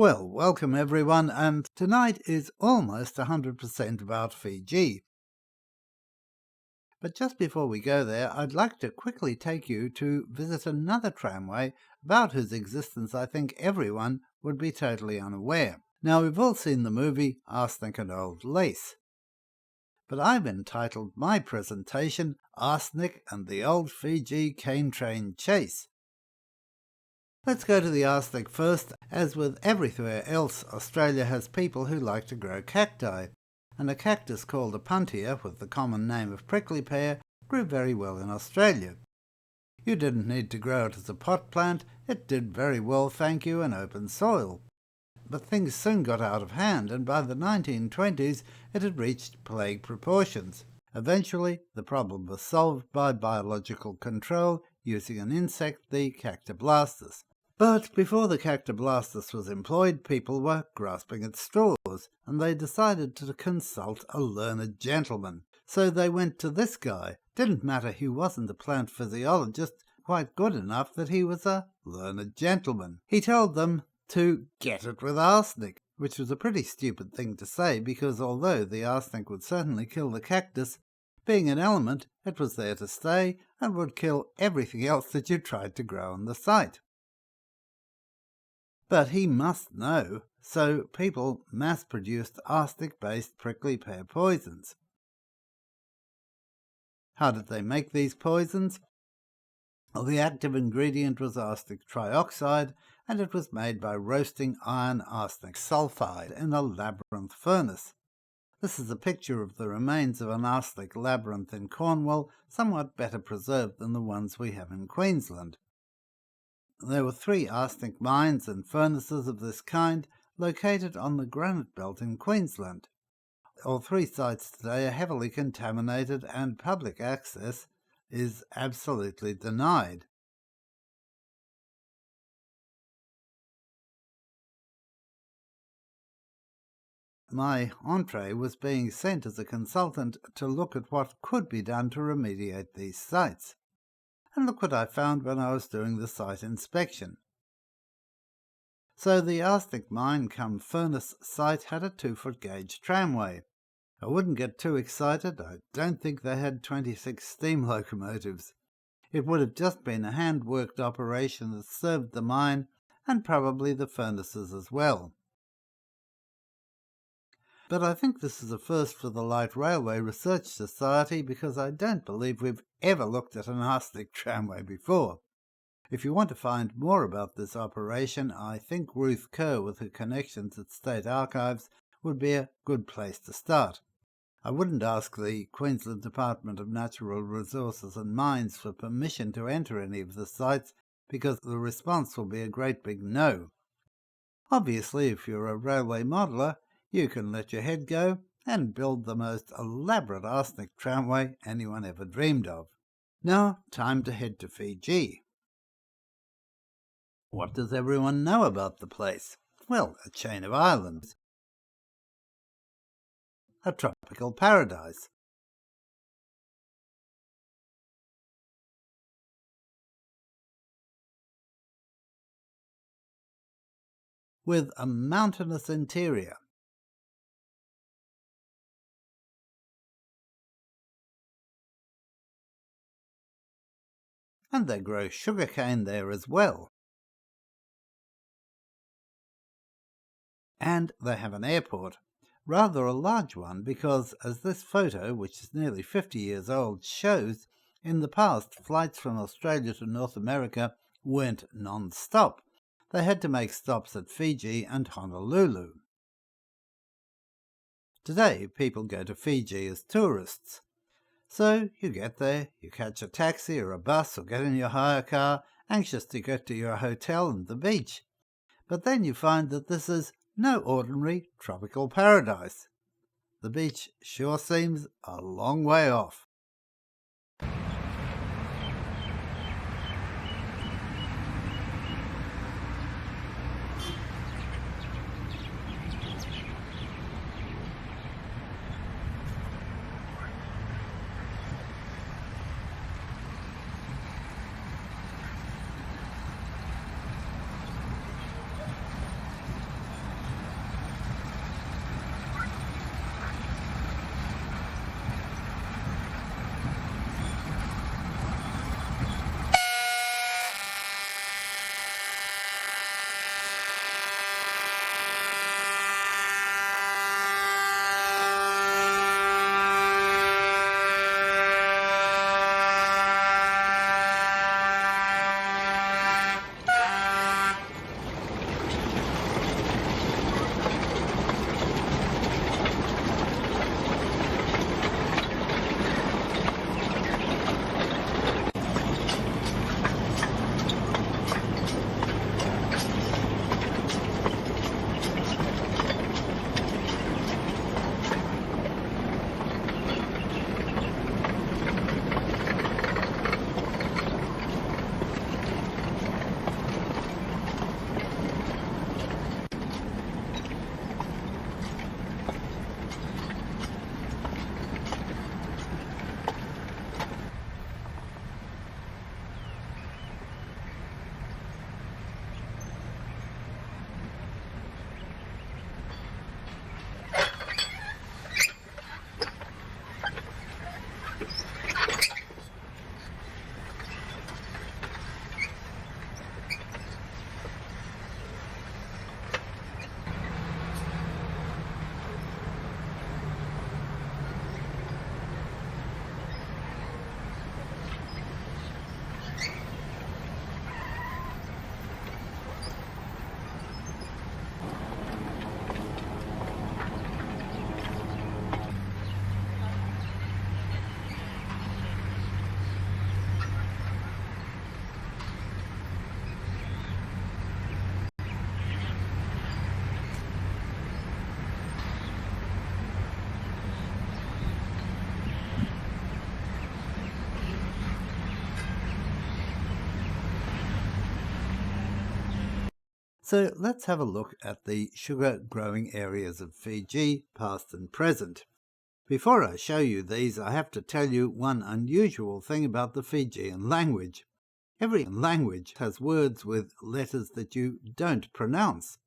Well, welcome everyone, and tonight is almost 100% about Fiji. But just before we go there, I'd like to quickly take you to visit another tramway about whose existence I think everyone would be totally unaware. Now, we've all seen the movie Arsenic and Old Lace, but I've entitled my presentation Arsenic and the Old Fiji Cane Train Chase. Let's go to the arsenic first. As with everywhere else, Australia has people who like to grow cacti, and a cactus called a puntia, with the common name of prickly pear, grew very well in Australia. You didn't need to grow it as a pot plant, it did very well, thank you, in open soil. But things soon got out of hand, and by the 1920s it had reached plague proportions. Eventually, the problem was solved by biological control using an insect, the Cactoblastus. But before the Cactoblastus was employed, people were grasping at straws, and they decided to consult a learned gentleman. So they went to this guy. Didn't matter, he wasn't a plant physiologist, quite good enough that he was a learned gentleman. He told them to get it with arsenic, which was a pretty stupid thing to say, because although the arsenic would certainly kill the cactus, being an element, it was there to stay and would kill everything else that you tried to grow on the site. But he must know, so people mass-produced arsenic-based prickly pear poisons. How did they make these poisons? Well, the active ingredient was arsenic trioxide, and it was made by roasting iron arsenic sulfide in a labyrinth furnace. This is a picture of the remains of an arsenic labyrinth in Cornwall, somewhat better preserved than the ones we have in Queensland. There were 3 arsenic mines and furnaces of this kind located on the granite belt in Queensland. All 3 sites today are heavily contaminated and public access is absolutely denied. My entree was being sent as a consultant to look at what could be done to remediate these sites. And look what I found when I was doing the site inspection. So the arsenic mine cum furnace site had a 2-foot gauge tramway. I wouldn't get too excited, I don't think they had 26 steam locomotives. It would have just been a hand-worked operation that served the mine and probably the furnaces as well. But I think this is a first for the Light Railway Research Society because I don't believe we've ever looked at an arsenic tramway before. If you want to find more about this operation, I think Ruth Kerr, with her connections at State Archives, would be a good place to start. I wouldn't ask the Queensland Department of Natural Resources and Mines for permission to enter any of the sites because the response will be a great big no. Obviously, if you're a railway modeller, you can let your head go and build the most elaborate arsenic tramway anyone ever dreamed of. Now, time to head to Fiji. What does everyone know about the place? Well, a chain of islands. A tropical paradise. With a mountainous interior. And they grow sugarcane there as well. And they have an airport, rather a large one because, as this photo, which is nearly 50 years old, shows, in the past flights from Australia to North America weren't non-stop. They had to make stops at Fiji and Honolulu. Today, people go to Fiji as tourists. So you get there, you catch a taxi or a bus or get in your hire car, anxious to get to your hotel and the beach. But then you find that this is no ordinary tropical paradise. The beach sure seems a long way off. So let's have a look at the sugar growing areas of Fiji, past and present. Before I show you these, I have to tell you one unusual thing about the Fijian language. Every language has words with letters that you don't pronounce.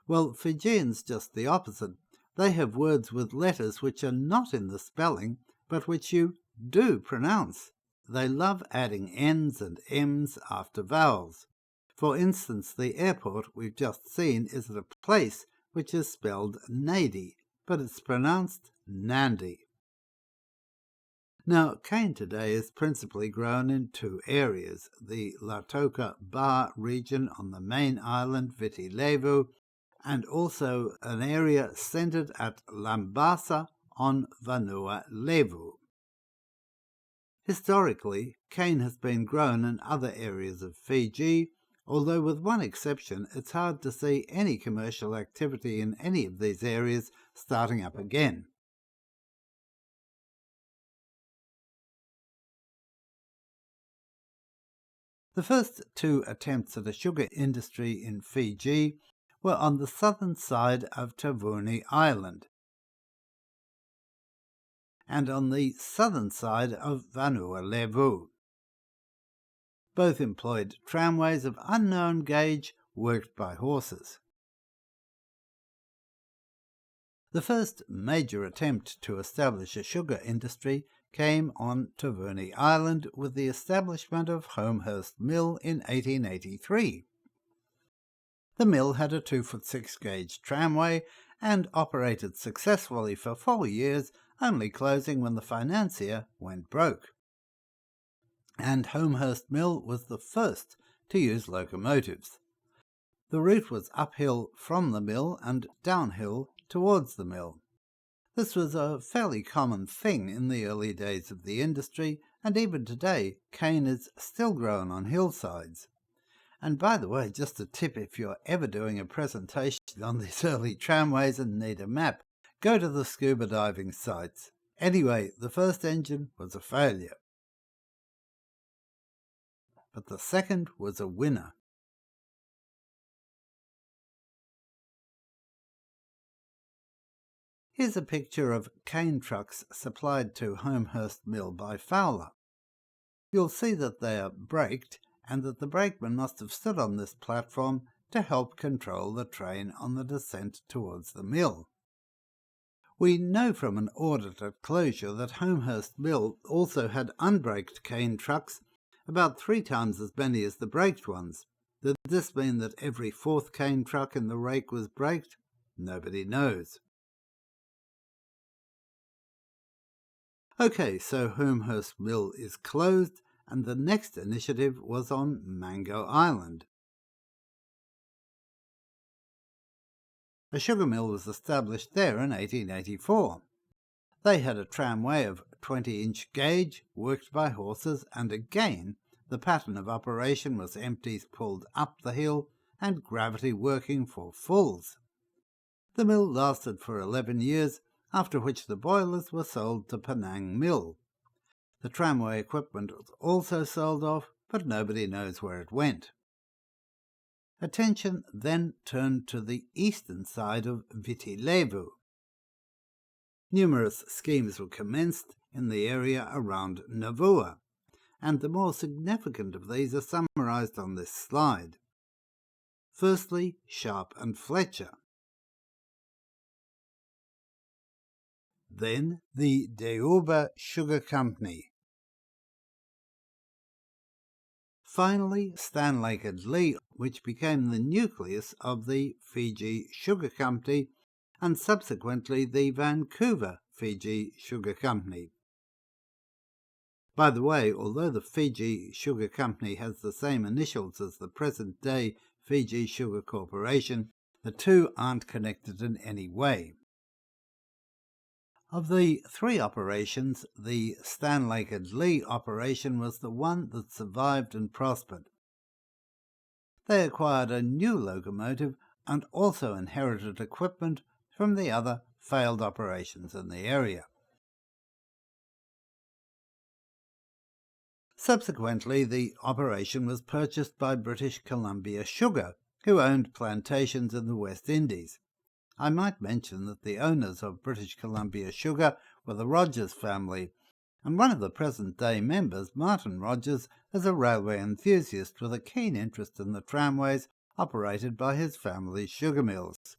Well, Fijians just the opposite. They have words with letters which are not in the spelling, but which you do pronounce. They love adding N's and M's after vowels. For instance, the airport we've just seen is at a place which is spelled Nadi, but it's pronounced Nandi. Now, cane today is principally grown in two areas, the Lautoka Ba region on the main island Viti Levu, and also an area centred at Lambasa on Vanua Levu. Historically, cane has been grown in other areas of Fiji, although with one exception, it's hard to see any commercial activity in any of these areas starting up again. The first two attempts at a sugar industry in Fiji were on the southern side of Tavuni Island and on the southern side of Vanua Levu. Both employed tramways of unknown gauge worked by horses. The first major attempt to establish a sugar industry came on Tavuni Island with the establishment of Homehurst Mill in 1883. The mill had a 2'6" gauge tramway and operated successfully for 4 years, only closing when the financier went broke. And Homehurst Mill was the first to use locomotives. The route was uphill from the mill and downhill towards the mill. This was a fairly common thing in the early days of the industry, and even today cane is still grown on hillsides. And by the way, just a tip, if you're ever doing a presentation on these early tramways and need a map, go to the scuba diving sites. Anyway, the first engine was a failure, but the second was a winner. Here's a picture of cane trucks supplied to Homehurst Mill by Fowler. You'll see that they are braked and that the brakeman must have stood on this platform to help control the train on the descent towards the mill. We know from an audit at closure that Homehurst Mill also had unbraked cane trucks, about 3 times as many as the braked ones. Did this mean that every 4th cane truck in the rake was braked? Nobody knows. Okay, so Homehurst Mill is closed, and the next initiative was on Mango Island. A sugar mill was established there in 1884. They had a tramway of 20-inch gauge, worked by horses, and again, the pattern of operation was empties pulled up the hill and gravity working for fulls. The mill lasted for 11 years, after which the boilers were sold to Penang Mill. The tramway equipment was also sold off, but nobody knows where it went. Attention then turned to the eastern side of Viti Levu. Numerous schemes were commenced in the area around Navua, and the more significant of these are summarised on this slide. Firstly, Sharp and Fletcher. Then the Deuba Sugar Company. Finally, Stanlake and Lee, which became the nucleus of the Fiji Sugar Company and subsequently the Vancouver Fiji Sugar Company. By the way, although the Fiji Sugar Company has the same initials as the present-day Fiji Sugar Corporation, the two aren't connected in any way. Of the 3 operations, the Stanlake and Lee operation was the one that survived and prospered. They acquired a new locomotive and also inherited equipment from the other failed operations in the area. Subsequently, the operation was purchased by British Columbia Sugar, who owned plantations in the West Indies. I might mention that the owners of British Columbia Sugar were the Rogers family, and one of the present-day members, Martin Rogers, is a railway enthusiast with a keen interest in the tramways operated by his family's sugar mills.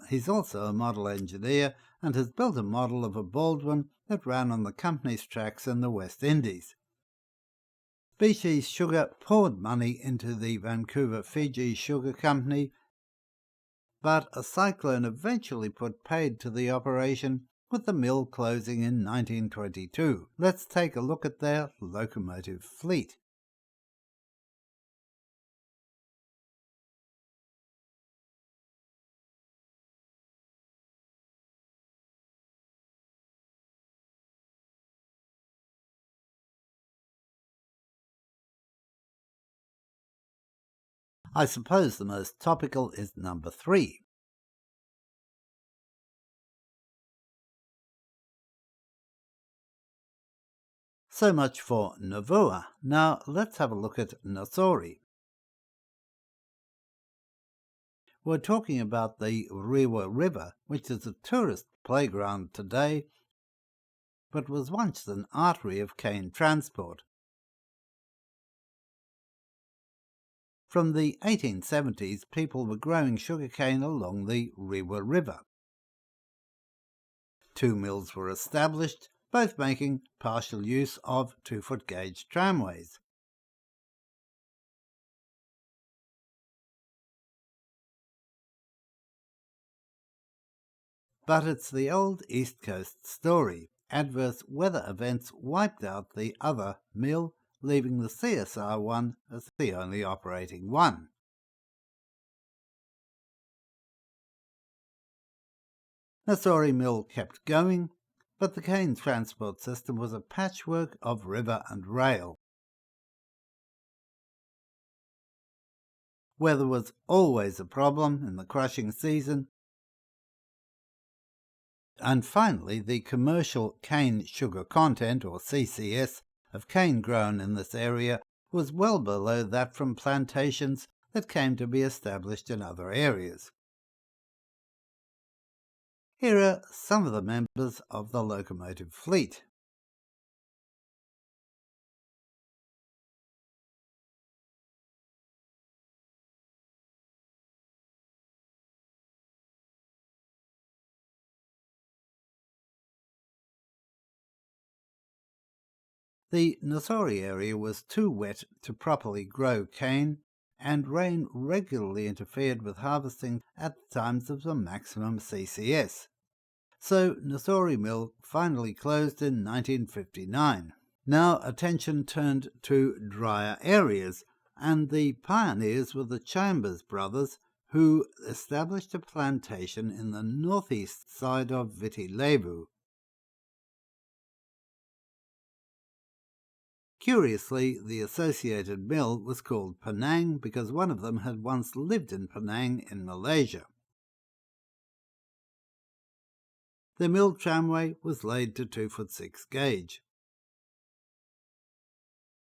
He's also a model engineer and has built a model of a Baldwin that ran on the company's tracks in the West Indies. Species Sugar poured money into the Vancouver Fiji Sugar Company, but a cyclone eventually put paid to the operation, with the mill closing in 1922. Let's take a look at their locomotive fleet. I suppose the most topical is number 3. So much for Navua. Now let's have a look at Nassori. We're talking about the Rewa River, which is a tourist playground today, but was once an artery of cane transport. From the 1870s, people were growing sugarcane along the Rewa River. 2 mills were established, both making partial use of 2-foot gauge tramways. But it's the old East Coast story. Adverse weather events wiped out the other mill, leaving the CSR one as the only operating one. Nassori Mill kept going, but the cane transport system was a patchwork of river and rail. Weather was always a problem in the crushing season, and finally the commercial cane sugar content, or CCS, of cane grown in this area was well below that from plantations that came to be established in other areas. Here are some of the members of the locomotive fleet. The Nassori area was too wet to properly grow cane, and rain regularly interfered with harvesting at times of the maximum CCS. So Nassori Mill finally closed in 1959. Now attention turned to drier areas, and the pioneers were the Chambers brothers, who established a plantation in the northeast side of Viti Levu. Curiously, the associated mill was called Penang because one of them had once lived in Penang in Malaysia. The mill tramway was laid to 2-foot-6 gauge.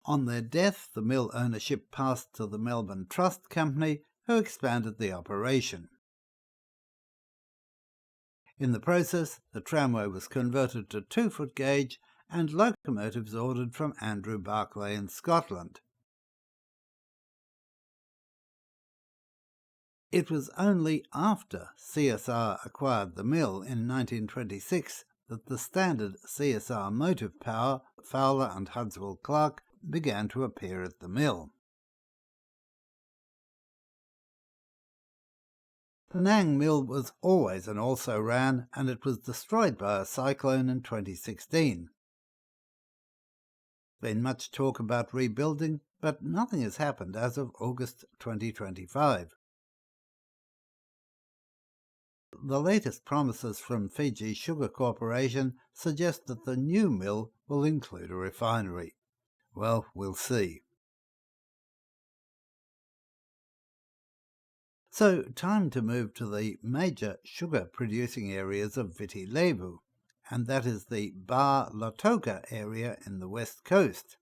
On their death, the mill ownership passed to the Melbourne Trust Company, who expanded the operation. In the process, the tramway was converted to 2-foot gauge and locomotives ordered from Andrew Barclay in Scotland. It was only after CSR acquired the mill in 1926 that the standard CSR motive power, Fowler and Hudswell Clark, began to appear at the mill. Penang Mill was always an also-ran, and it was destroyed by a cyclone in 2016. There's been much talk about rebuilding, but nothing has happened as of August 2025. The latest promises from Fiji Sugar Corporation suggest that the new mill will include a refinery. Well, we'll see. So, time to move to the major sugar-producing areas of Viti Levu, and that is the Bar Latoka area in the west coast.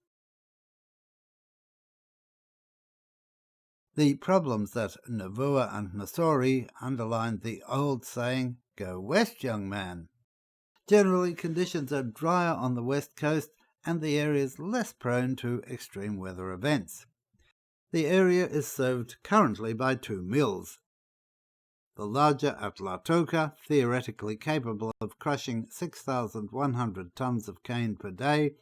The problems at Navua and Nassori underlined the old saying, "Go west, young man." Generally, conditions are drier on the west coast and the area is less prone to extreme weather events. The area is served currently by 2 mills. The larger at Lautoka, theoretically capable of crushing 6,100 tonnes of cane per day,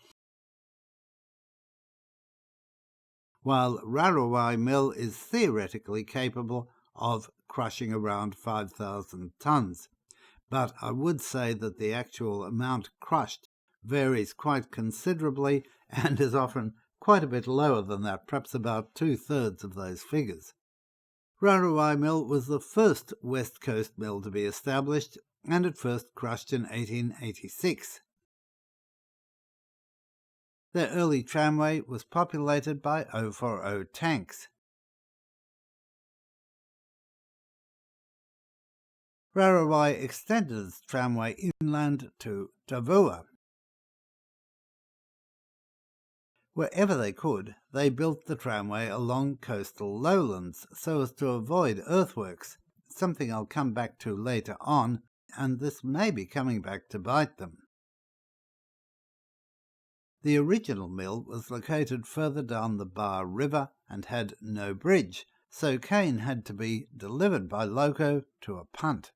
while Rarawai Mill is theoretically capable of crushing around 5,000 tonnes. But I would say that the actual amount crushed varies quite considerably and is often quite a bit lower than that, perhaps about 2/3 of those figures. Rarawai Mill was the first West Coast mill to be established and at first crushed in 1886. Their early tramway was populated by 040 tanks. Rarawai extended its tramway inland to Tavua. Wherever they could, they built the tramway along coastal lowlands so as to avoid earthworks, something I'll come back to later on, and this may be coming back to bite them. The original mill was located further down the Bar River and had no bridge, so cane had to be delivered by loco to a punt.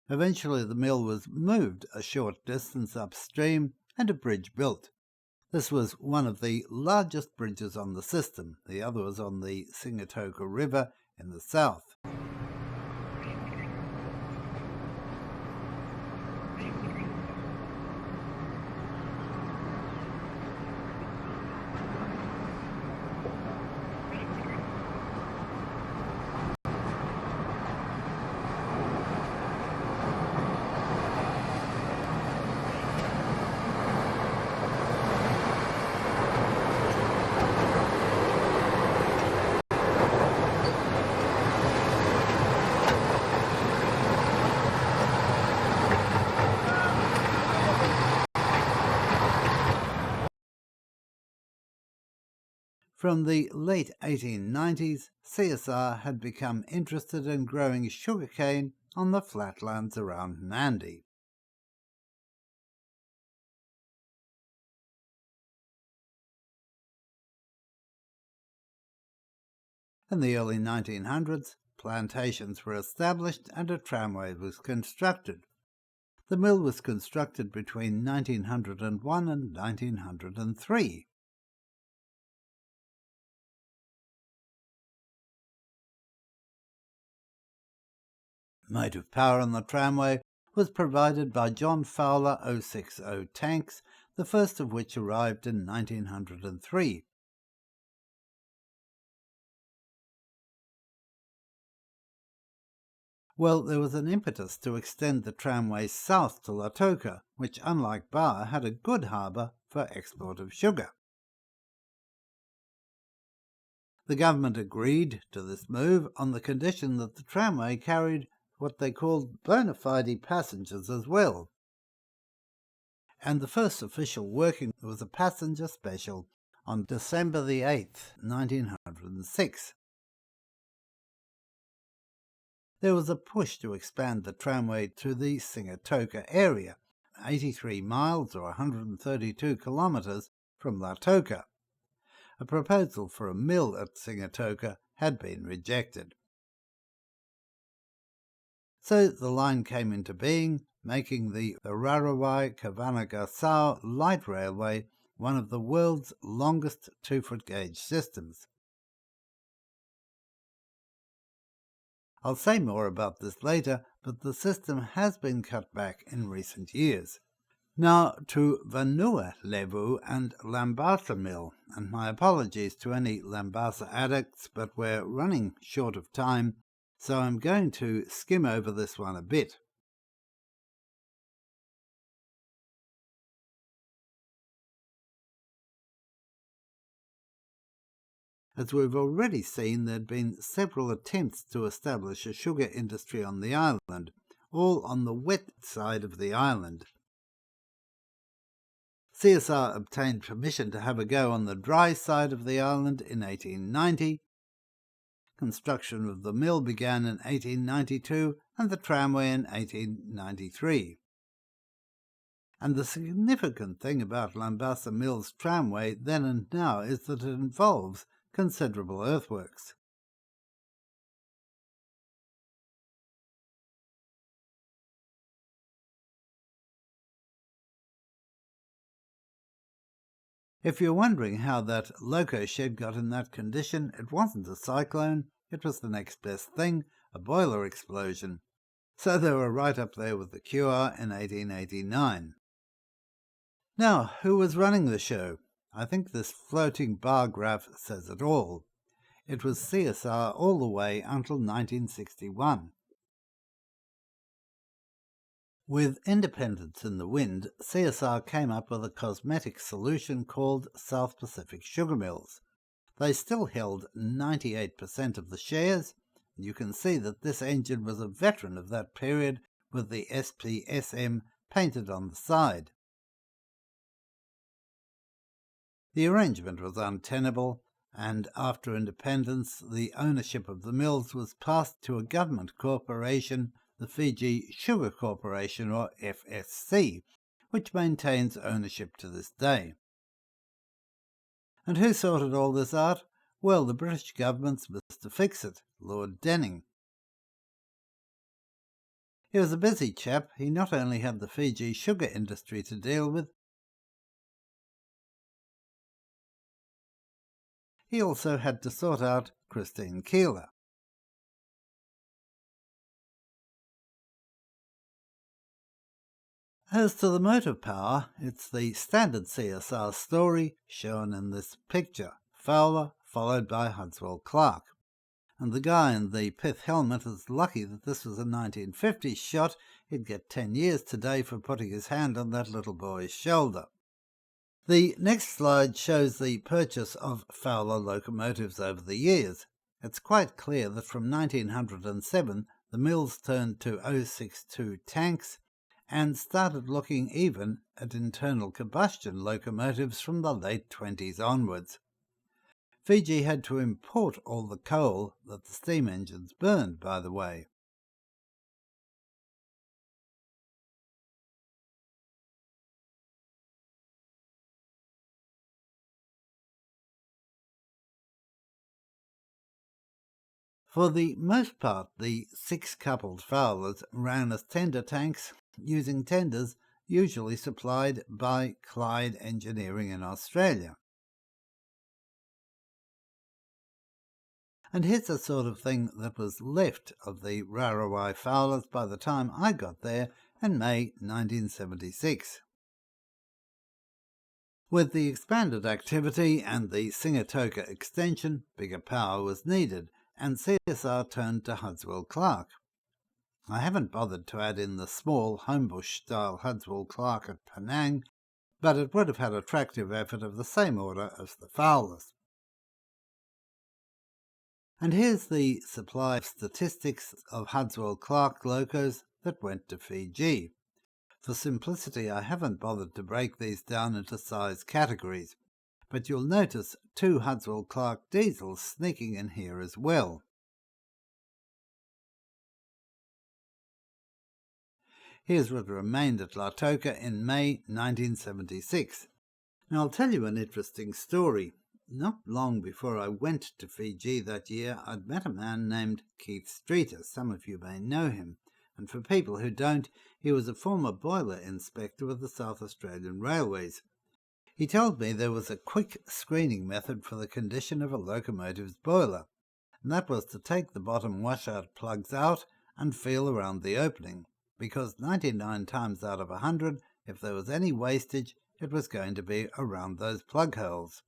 Eventually the mill was moved a short distance upstream and a bridge built. This was one of the largest bridges on the system. The other was on the Singatoka River in the south. From the late 1890s, CSR had become interested in growing sugarcane on the flatlands around Nandi. In the early 1900s, plantations were established and a tramway was constructed. The mill was constructed between 1901 and 1903. Motive power on the tramway was provided by John Fowler 060 tanks, the first of which arrived in 1903. Well, there was an impetus to extend the tramway south to Lautoka, which, unlike Bar, had a good harbour for export of sugar. The government agreed to this move on the condition that the tramway carried what they called bona fide passengers as well. And the first official working was a passenger special on December the 8th, 1906. There was a push to expand the tramway to the Singatoka area, 83 miles or 132 kilometres from Lautoka. A proposal for a mill at Singatoka had been rejected. So the line came into being, making the Rarawai-Kavanagasau light railway one of the world's longest 2-foot gauge systems. I'll say more about this later, but the system has been cut back in recent years. Now to Vanua Levu and Lambasa Mill, and my apologies to any Lambasa addicts, but we're running short of time, so I'm going to skim over this one a bit. As we've already seen, there'd been several attempts to establish a sugar industry on the island, all on the wet side of the island. CSR obtained permission to have a go on the dry side of the island in 1890. Construction of the mill began in 1892 and the tramway in 1893. And the significant thing about Lambasa Mill's tramway then and now is that it involves considerable earthworks. If you're wondering how that loco shed got in that condition, it wasn't a cyclone, it was the next best thing, a boiler explosion. So they were right up there with the cure in 1889. Now, who was running the show? I think this floating bar graph says it all. It was CSR all the way until 1961. With independence in the wind, CSR came up with a cosmetic solution called South Pacific Sugar Mills. They still held 98% of the shares. You can see that this engine was a veteran of that period with the SPSM painted on the side. The arrangement was untenable, and after independence, the ownership of the mills was passed to a government corporation, the Fiji Sugar Corporation, or FSC, which maintains ownership to this day. And who sorted all this out? Well, the British government's Mr. Fix-It, Lord Denning. He was a busy chap. He not only had the Fiji sugar industry to deal with, he also had to sort out Christine Keeler. As to the motive power, it's the standard CSR story shown in this picture. Fowler, followed by Hudswell Clark. And the guy in the pith helmet is lucky that this was a 1950s shot. He'd get 10 years today for putting his hand on that little boy's shoulder. The next slide shows the purchase of Fowler locomotives over the years. It's quite clear that from 1907 the mills turned to 062 tanks and started looking even at internal combustion locomotives from the late 20s onwards. Fiji had to import all the coal that the steam engines burned, by the way. For the most part, the six-coupled Fowlers ran as tender tanks, using tenders usually supplied by Clyde Engineering in Australia. And here's the sort of thing that was left of the Rarawai Fowlers by the time I got there in May 1976. With the expanded activity and the Singatoka extension, bigger power was needed, and CSR turned to Hudswell Clark. I haven't bothered to add in the small Homebush-style Hudswell Clark at Penang, but it would have had a tractive effort of the same order as the Fowlers. And here's the supply statistics of Hudswell Clark locos that went to Fiji. For simplicity, I haven't bothered to break these down into size categories, but you'll notice two Hudswell Clark diesels sneaking in here as well. Here's what remained at Lautoka in May 1976. Now I'll tell you an interesting story. Not long before I went to Fiji that year, I'd met a man named Keith Streeter. Some of you may know him. And for people who don't, he was a former boiler inspector with the South Australian Railways. He told me there was a quick screening method for the condition of a locomotive's boiler, and that was to take the bottom washout plugs out and feel around the opening, because 99 times out of 100, if there was any wastage, it was going to be around those plug holes.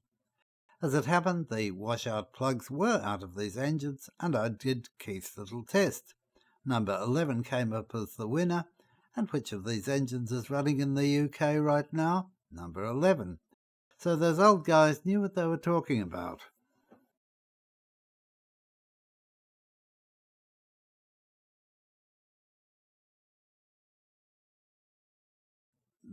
As it happened, the washout plugs were out of these engines, and I did Keith's little test. Number 11 came up as the winner, and which of these engines is running in the UK right now? Number 11. So those old guys knew what they were talking about.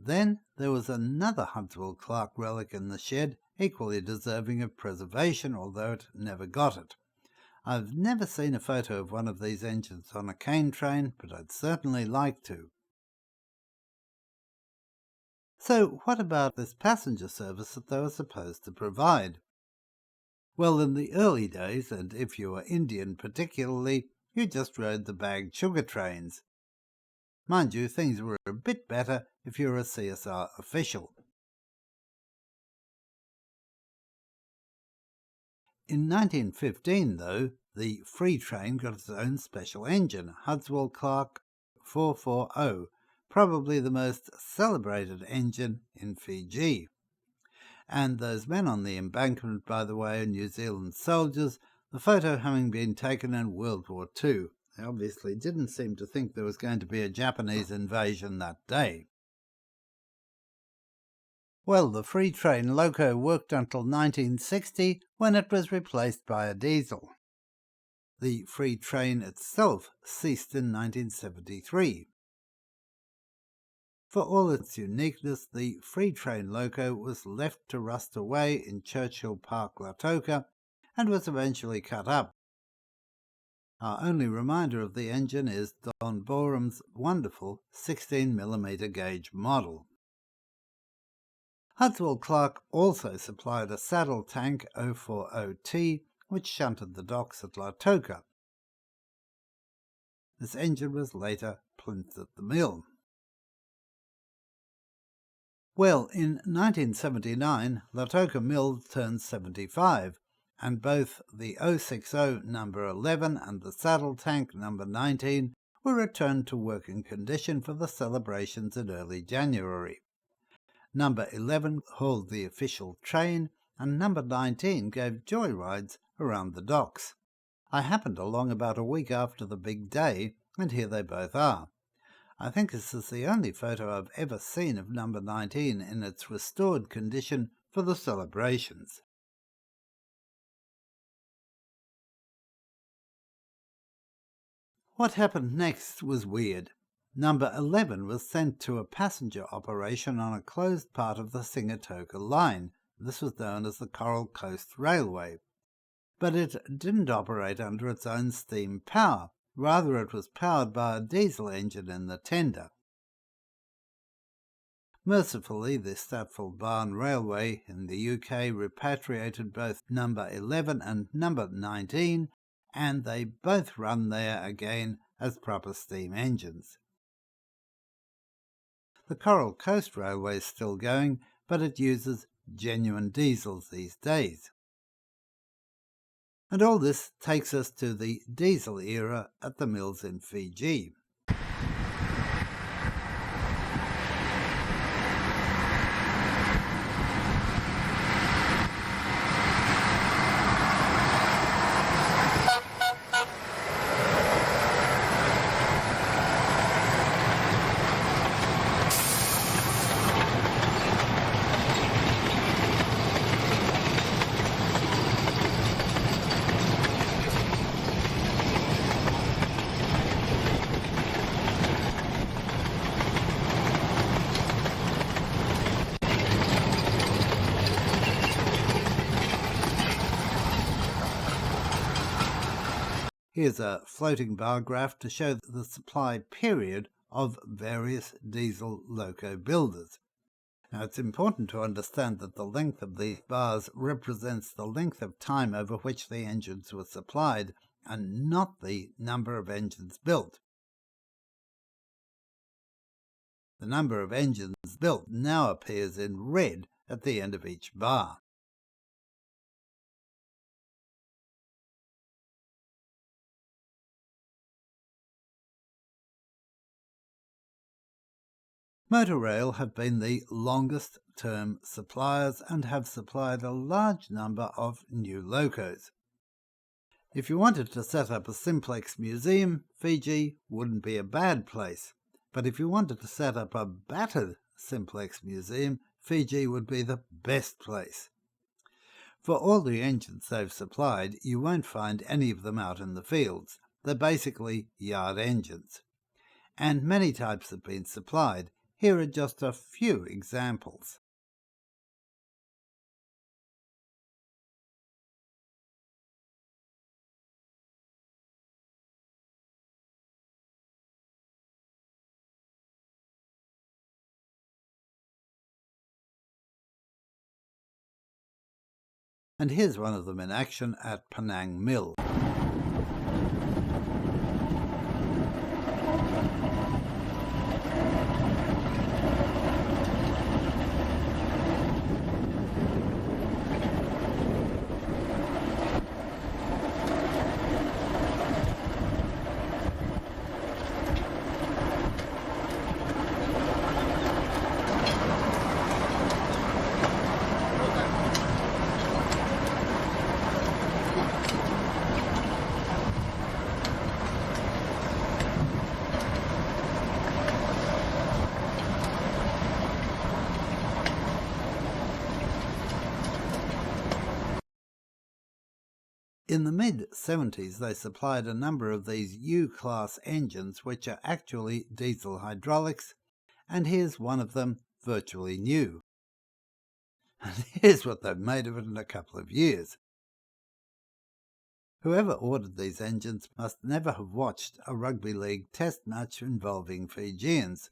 Then there was another Huntsville-Clark relic in the shed, equally deserving of preservation, although it never got it. I've never seen a photo of one of these engines on a cane train, but I'd certainly like to. So what about this passenger service that they were supposed to provide? Well, in the early days, and if you were Indian particularly, you just rode the bagged sugar trains. Mind you, things were a bit better if you were a CSR official. In 1915, though, the Free train got its own special engine, Huntsville-Clark 440, probably the most celebrated engine in Fiji. And those men on the embankment, by the way, are New Zealand soldiers, the photo having been taken in World War II. They obviously didn't seem to think there was going to be a Japanese invasion that day. Well, the Free train loco worked until 1960, when it was replaced by a diesel. The Free train itself ceased in 1973. For all its uniqueness, the Free train loco was left to rust away in Churchill Park, Lautoka, and was eventually cut up. Our only reminder of the engine is Don Borum's wonderful 16mm gauge model. Huntsville-Clark also supplied a saddle tank 040T, which shunted the docks at Lautoka. This engine was later plinth at the mill. Well, in 1979, Lautoka Mill turned 75, and both the 060 number 11 and the saddle tank number 19 were returned to working condition for the celebrations in early January. Number 11 hauled the official train, and number 19 gave joyrides around the docks. I happened along about a week after the big day, and here they both are. I think this is the only photo I've ever seen of number 19 in its restored condition for the celebrations. What happened next was weird. Number 11 was sent to a passenger operation on a closed part of the Sigatoka line. This was known as the Coral Coast Railway. But it didn't operate under its own steam power. Rather, it was powered by a diesel engine in the tender. Mercifully, the Stratford Barn Railway in the UK repatriated both number 11 and number 19, and they both run there again as proper steam engines. The Coral Coast Railway is still going, but it uses genuine diesels these days. And all this takes us to the diesel era at the mills in Fiji. Here's a floating bar graph to show the supply period of various diesel loco builders. Now, it's important to understand that the length of these bars represents the length of time over which the engines were supplied, and not the number of engines built. The number of engines built now appears in red at the end of each bar. Motorrail have been the longest-term suppliers and have supplied a large number of new locos. If you wanted to set up a simplex museum, Fiji wouldn't be a bad place. But if you wanted to set up a battered simplex museum, Fiji would be the best place. For all the engines they've supplied, you won't find any of them out in the fields. They're basically yard engines. And many types have been supplied, Here are just a few examples. And here's one of them in action at Penang Mill. In the mid-70s, they supplied a number of these U-class engines which are actually diesel hydraulics, and here's one of them virtually new. And here's what they've made of it in a couple of years. Whoever ordered these engines must never have watched a rugby league test match involving Fijians.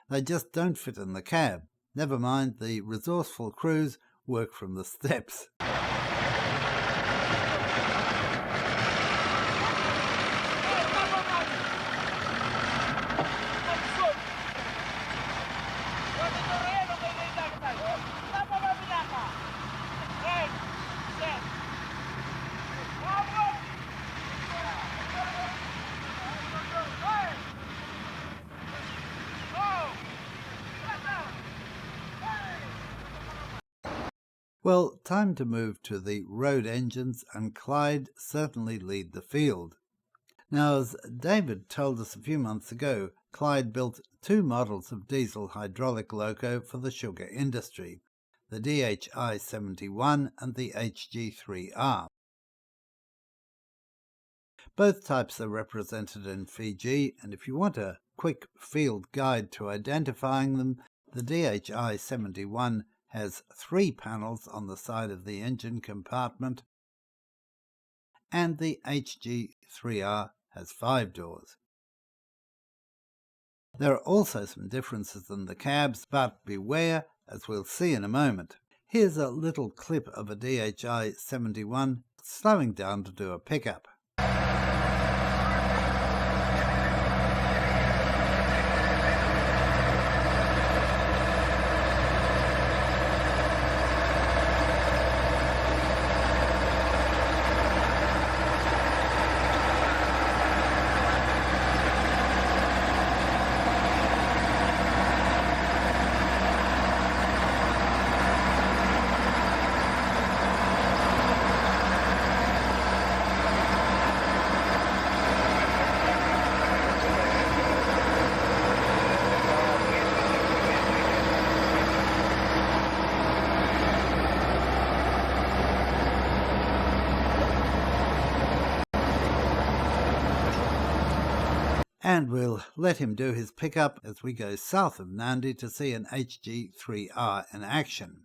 They just don't fit in the cab. Never mind, the resourceful crews work from the steps. Well, time to move to the road engines, and Clyde certainly lead the field. Now, as David told us a few months ago, Clyde built two models of diesel hydraulic loco for the sugar industry, the DHI-71 and the HG3R. Both types are represented in Fiji, and if you want a quick field guide to identifying them, the DHI-71 has 3 panels on the side of the engine compartment, and the HG3R has 5 doors. There are also some differences in the cabs, but beware, as we'll see in a moment. Here's a little clip of a DHI-71 slowing down to do a pickup. And we'll let him do his pickup as we go south of Nandi to see an HG3R in action.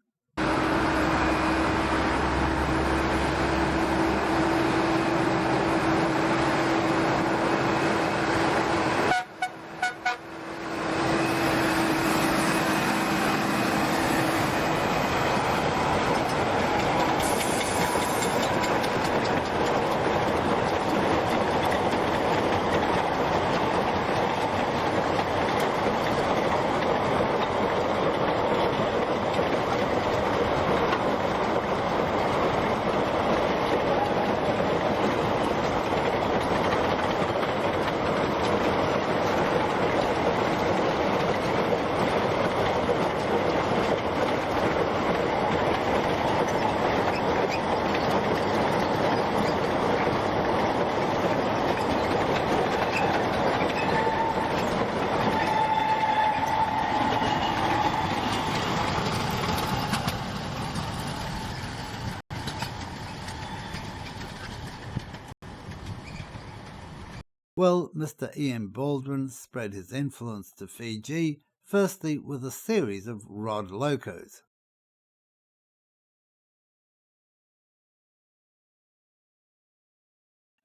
Well, Mr. Ian Baldwin spread his influence to Fiji, firstly with a series of rod locos.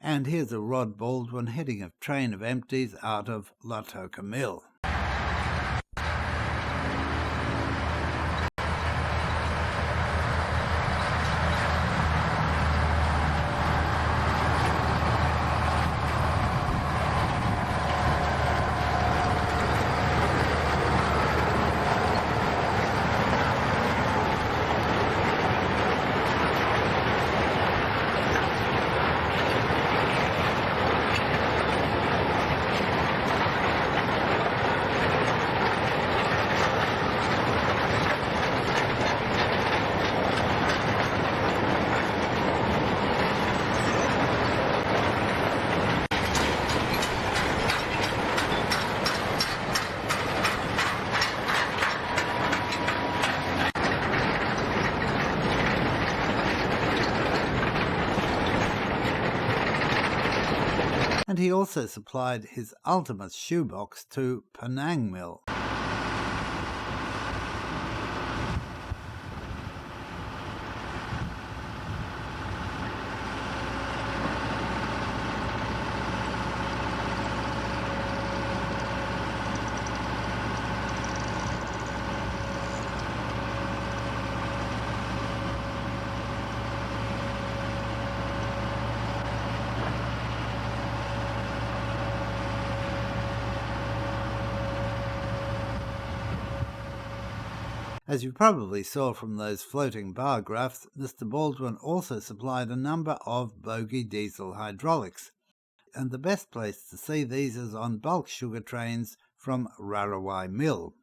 And here's a Rod Baldwin heading a train of empties out of Lautoka Mill. And he also supplied his ultimate shoebox to Penang Mill. As you probably saw from those floating bar graphs, Mr. Baldwin also supplied a number of bogie diesel hydraulics, and the best place to see these is on bulk sugar trains from Rarawai Mill.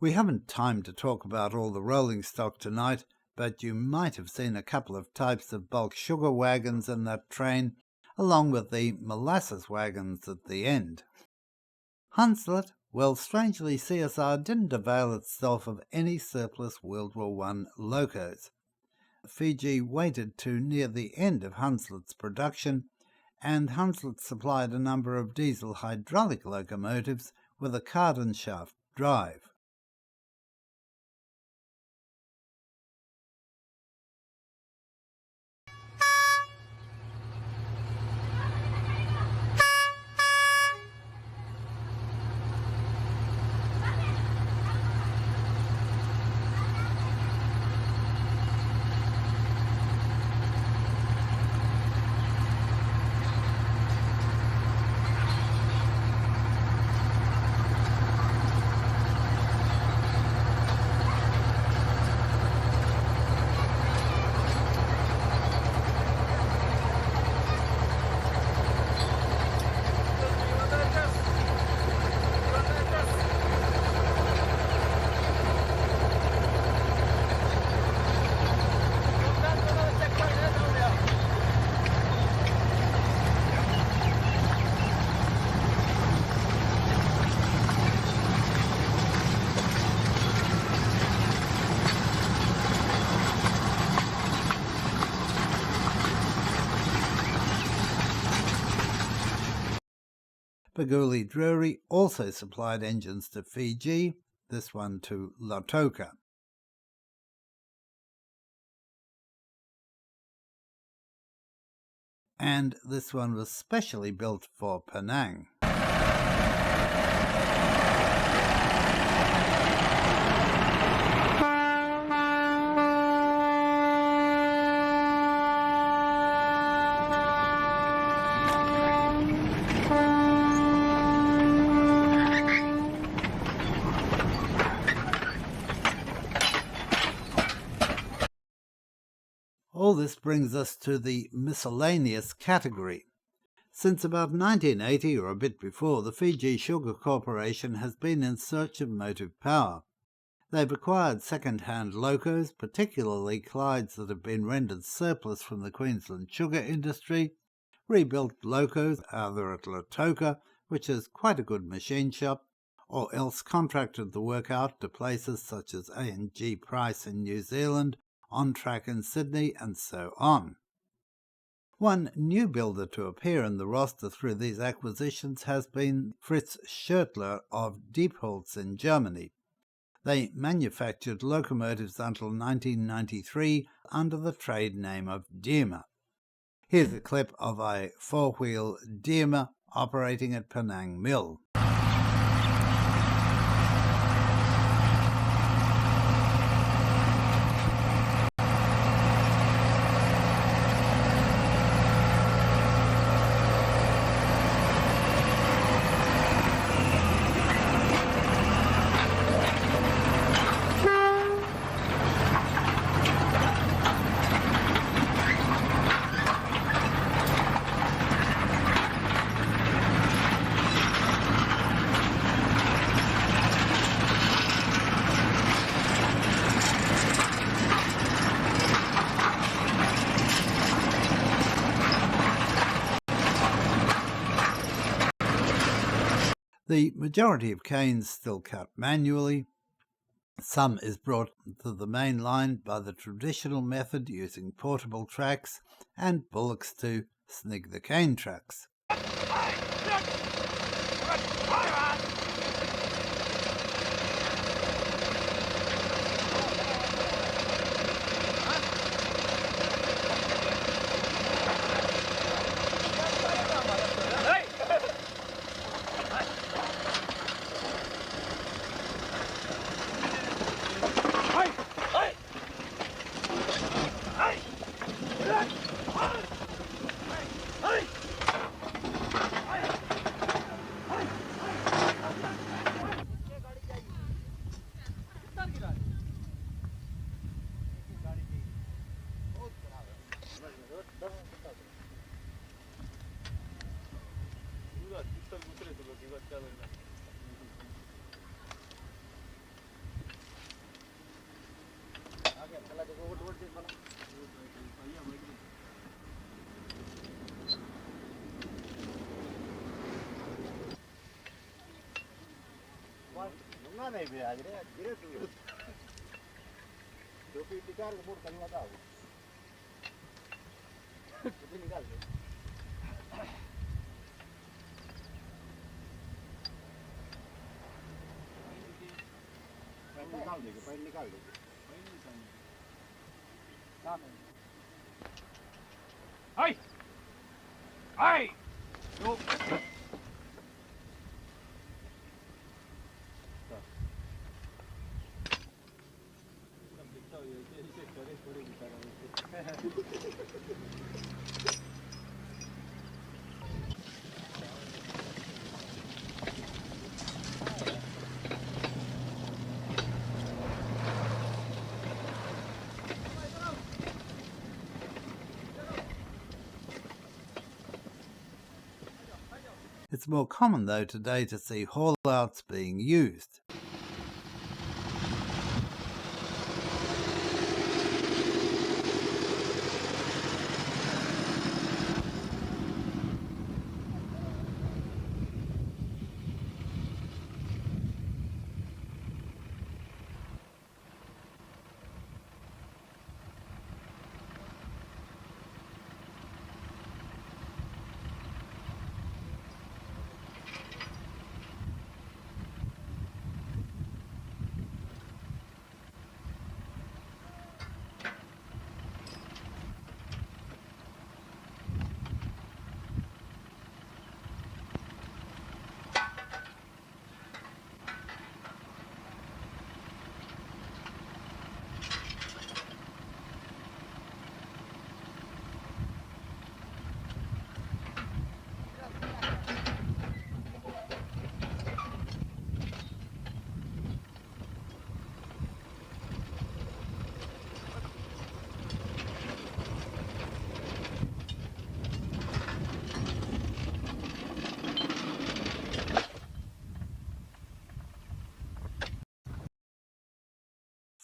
We haven't time to talk about all the rolling stock tonight, but you might have seen a couple of types of bulk sugar wagons in that train, along with the molasses wagons at the end. Hunslet, well, strangely CSR didn't avail itself of any surplus World War I locos. Fiji waited to near the end of Hunslet's production, and Hunslet supplied a number of diesel hydraulic locomotives with a cardan shaft drive. Baguli Drury also supplied engines to Fiji, this one to Lautoka. And this one was specially built for Penang. All this brings us to the miscellaneous category. Since about 1980 or a bit before, the Fiji Sugar Corporation has been in search of motive power. They've acquired second-hand locos, particularly Clydes that have been rendered surplus from the Queensland sugar industry, rebuilt locos either at Lautoka, which is quite a good machine shop, or else contracted the work out to places such as A&G Price in New Zealand, On Track in Sydney, and so on. One new builder to appear in the roster through these acquisitions has been Fritz Schürtler of Diepholz in Germany. They manufactured locomotives until 1993 under the trade name of Diemer. Here's a clip of a four-wheel Diemer operating at Penang Mill. The majority of canes still cut manually. Some is brought to the main line by the traditional method using portable tracks and bullocks to snig the cane trucks. नहीं भी आज रे गिरे दो feet निकाल के board करवा था कितने निकाल के पैर निकाल देंगे हाय हाय दो It's more common, though, today to see haul-outs being used.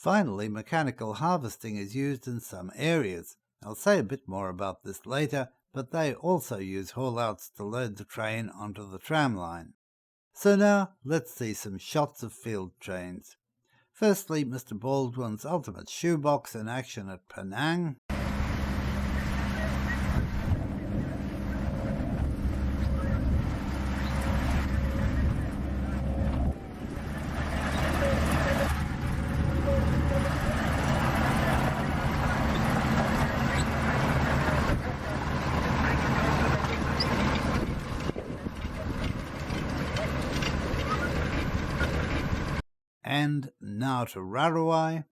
Finally, mechanical harvesting is used in some areas. I'll say a bit more about this later, but they also use haul-outs to load the train onto the tram line. So now, let's see some shots of field trains. Firstly, Mr. Baldwin's ultimate shoebox in action at Penang. And now to Rarawai.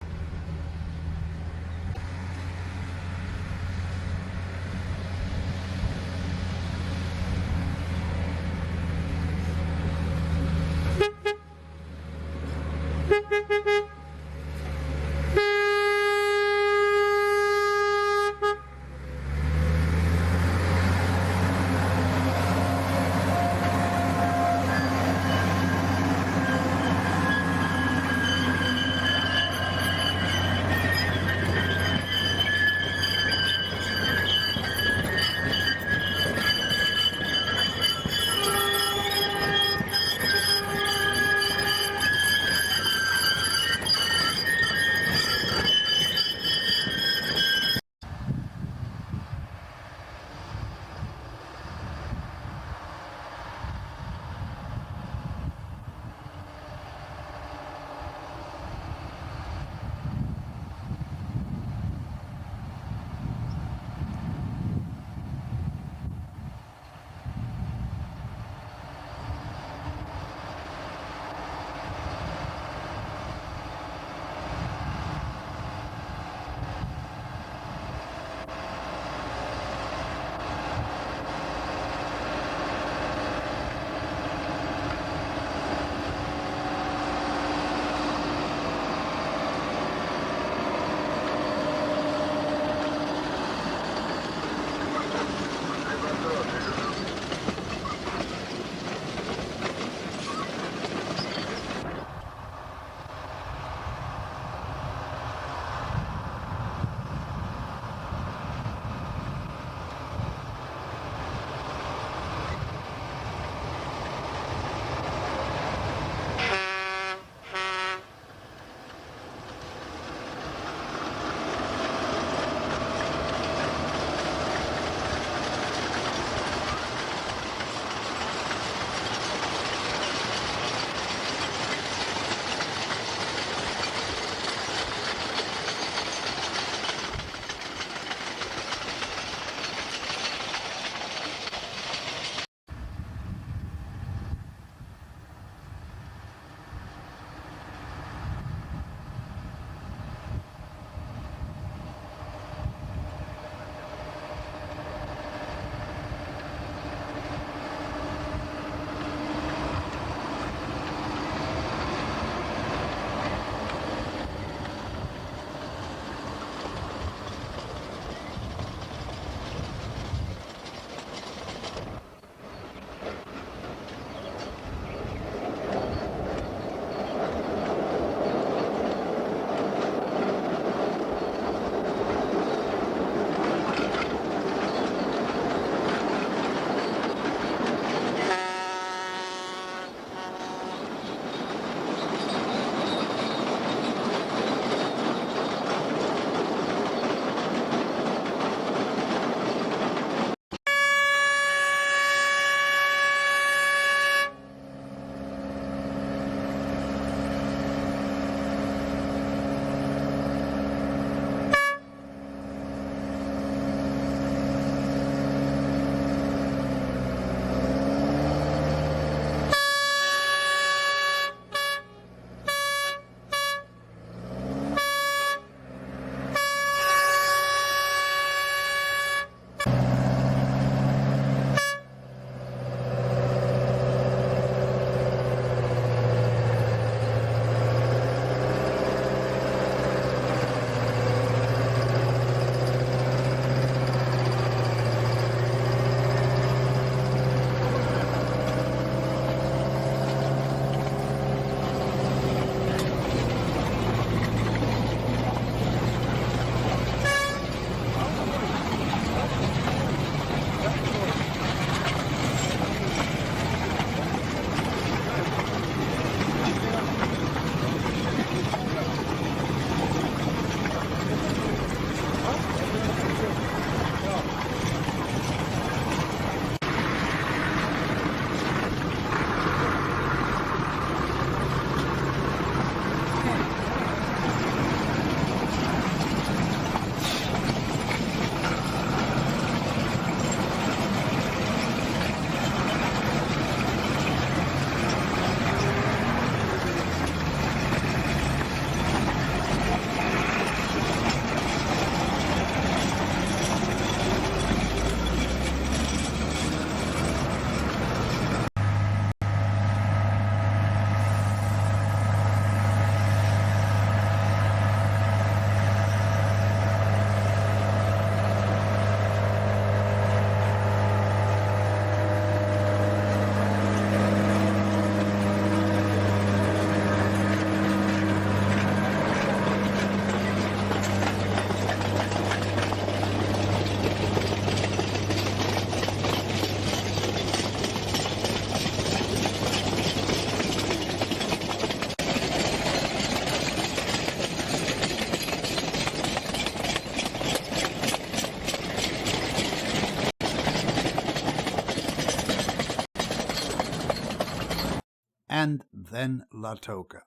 and then Lautoka.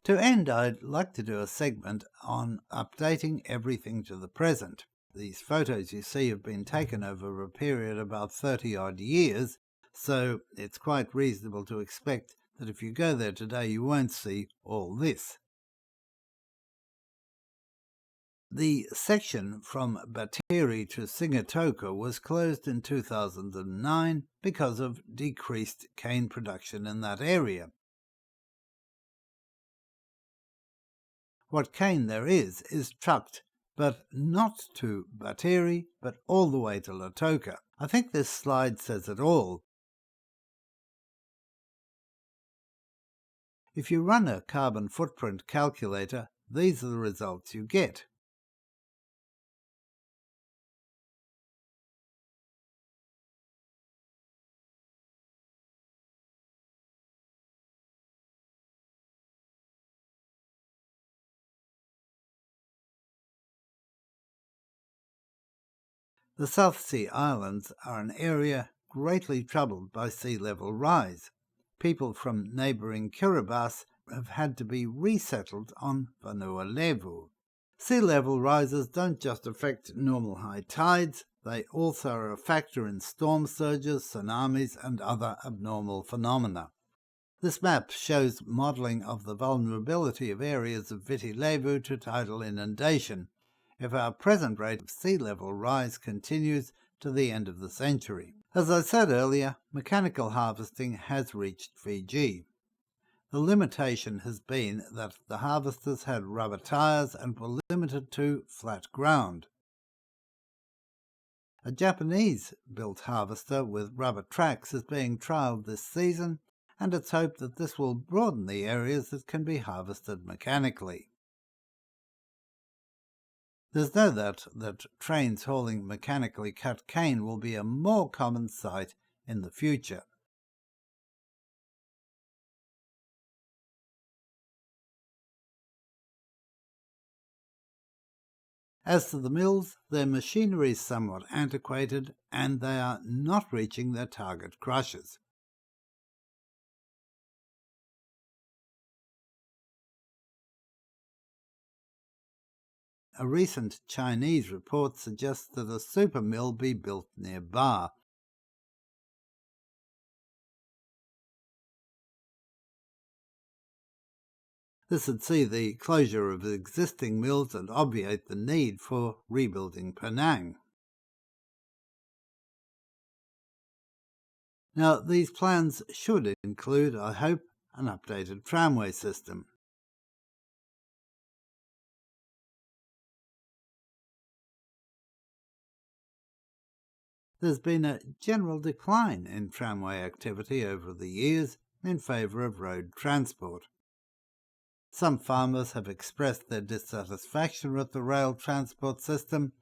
To end, I'd like to do a segment on updating everything to the present. These photos you see have been taken over a period of about 30-odd years, so it's quite reasonable to expect that if you go there today you won't see all this. The section from Batiri to Sigatoka was closed in 2009 because of decreased cane production in that area. What cane there is trucked, but not to Batiri, but all the way to Lautoka. I think this slide says it all. If you run a carbon footprint calculator, these are the results you get. The South Sea Islands are an area greatly troubled by sea level rise. People from neighbouring Kiribati have had to be resettled on Vanua Levu. Sea level rises don't just affect normal high tides, they also are a factor in storm surges, tsunamis and other abnormal phenomena. This map shows modelling of the vulnerability of areas of Viti Levu to tidal inundation if our present rate of sea level rise continues to the end of the century. As I said earlier, mechanical harvesting has reached Fiji. The limitation has been that the harvesters had rubber tyres and were limited to flat ground. A Japanese-built harvester with rubber tracks is being trialled this season, and it's hoped that this will broaden the areas that can be harvested mechanically. There's no doubt that trains hauling mechanically cut cane will be a more common sight in the future. As to the mills, their machinery is somewhat antiquated and they are not reaching their target crushers. A recent Chinese report suggests that a super mill be built nearby. This would see the closure of existing mills and obviate the need for rebuilding Penang. Now, these plans should include, I hope, an updated tramway system. There's been a general decline in tramway activity over the years in favour of road transport. Some farmers have expressed their dissatisfaction with the rail transport system,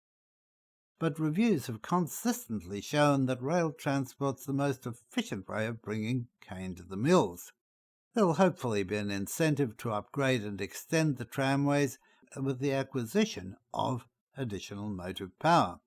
but reviews have consistently shown that rail transport's the most efficient way of bringing cane to the mills. There will hopefully be an incentive to upgrade and extend the tramways with the acquisition of additional motive power.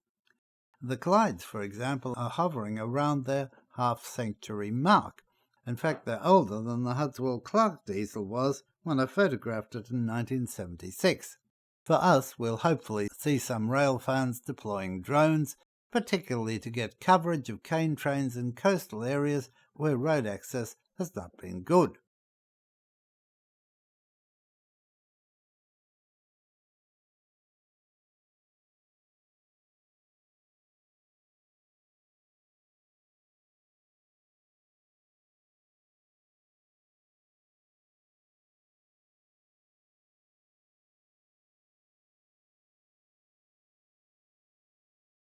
The Clydes, for example, are hovering around their half-century mark. In fact, they're older than the Hudswell-Clark diesel was when I photographed it in 1976. For us, we'll hopefully see some rail fans deploying drones, particularly to get coverage of cane trains in coastal areas where road access has not been good.